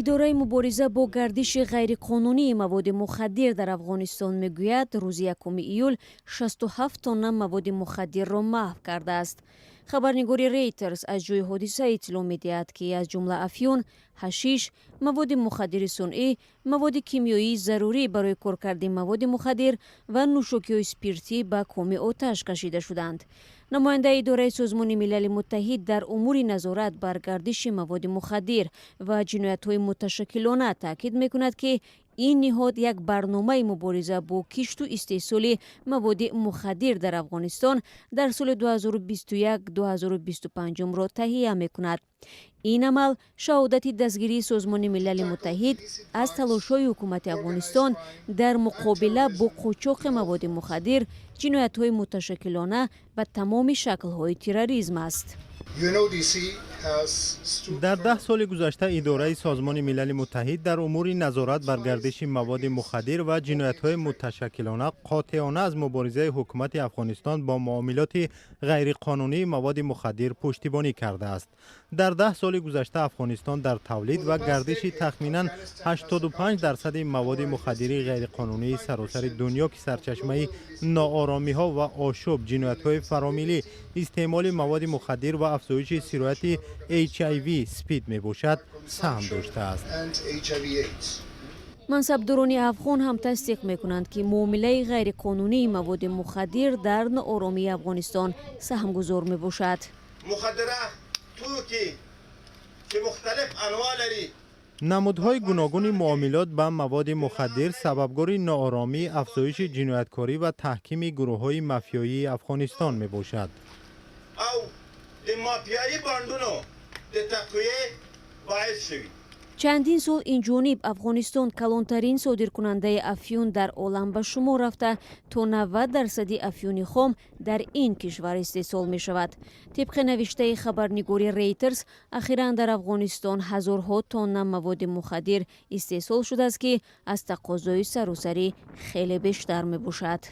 идораи мубориза бо гардиши ғайриқонунии маводи мухаддир дар Афғонистон мегӯяд, рӯзи 1 июл 67 тонна маводи мухаддирро маҳв кардааст. Хабарнигори Reuters аз ҷойи ҳодиса иттилоъ медиҳад, ки аз ҷумла афюн, ҳашиш, маводи мухаддири сунъӣ, маводи кимиёӣ зарурӣ барои коркарди маводи мухаддир ва нӯшокиҳои спиртӣ ба коми оташ кашида шуданд. намояндаи идораи Созмони Милали Муттаҳид дар умури назорат бар гардиши маводи мухаддир ва ҷиноятҳои муташаккилона таъкид мекунад, ки ин ниҳод як барномаи мубориза бо кишту истеҳсоли маводи мухаддир дар Афғонистон дар соли 2021-2025-ро таҳия мекунад. ин амал шаҳодати дастгирии Созмони Милали Муттаҳид аз талошҳои ҳукумати Афғонистон дар муқобила бо қочоқи маводи мухаддир, ҷиноятҳои муташаккилона ва тамоми шаклҳои терроризм аст. дар 10 соли гузашта идораи Созмони Милали Муттаҳид дар умури назорат бар гардиши маводи мухаддир ва ҷиноятҳои муташаккилона қотеона аз муборизаи ҳукумати Афғонистон бо муомилоти ғайриқонунии маводи мухаддир пуштибонӣ кардааст. дар 10 соли гузашта Афғонистон дар тавлид ва гардиши тахминан 85% маводи мухаддири ғайриқонунии саросари дунё, ки сарчашмаи нооромиҳо ва ошӯб, ҷиноятҳои фаромилӣ, истеъмоли маводи мухаддир ва афзоиши сирояти HIV спид мебошад, саҳм доштааст. мансабдорони афғон ҳам тасдиқ мекунанд, ки муомилаи ғайриқонунии маводи мухаддир дар нооромии Афғонистон саҳмгузор мебошад. намудҳои гуногуни муомилот ба маводи мухаддир сабабгори нооромӣ, афзоиши ҷинояткорӣ ва таҳкими гурӯҳҳои мафиёии Афғонистон мебошад. чандин сол инҷониб Афғонистон калонтарин содиркунандаи афюн дар олам ба шумор рафта, то 90% афюни хом дар ин кишвар истеҳсол мешавад. тибқи навиштаи хабарнигори Reuters, ахиран дар Афғонистон ҳазорҳо тонна маводи мухаддир истеҳсол шудааст, ки аз тақозои саросарӣ хеле бештар мебошад.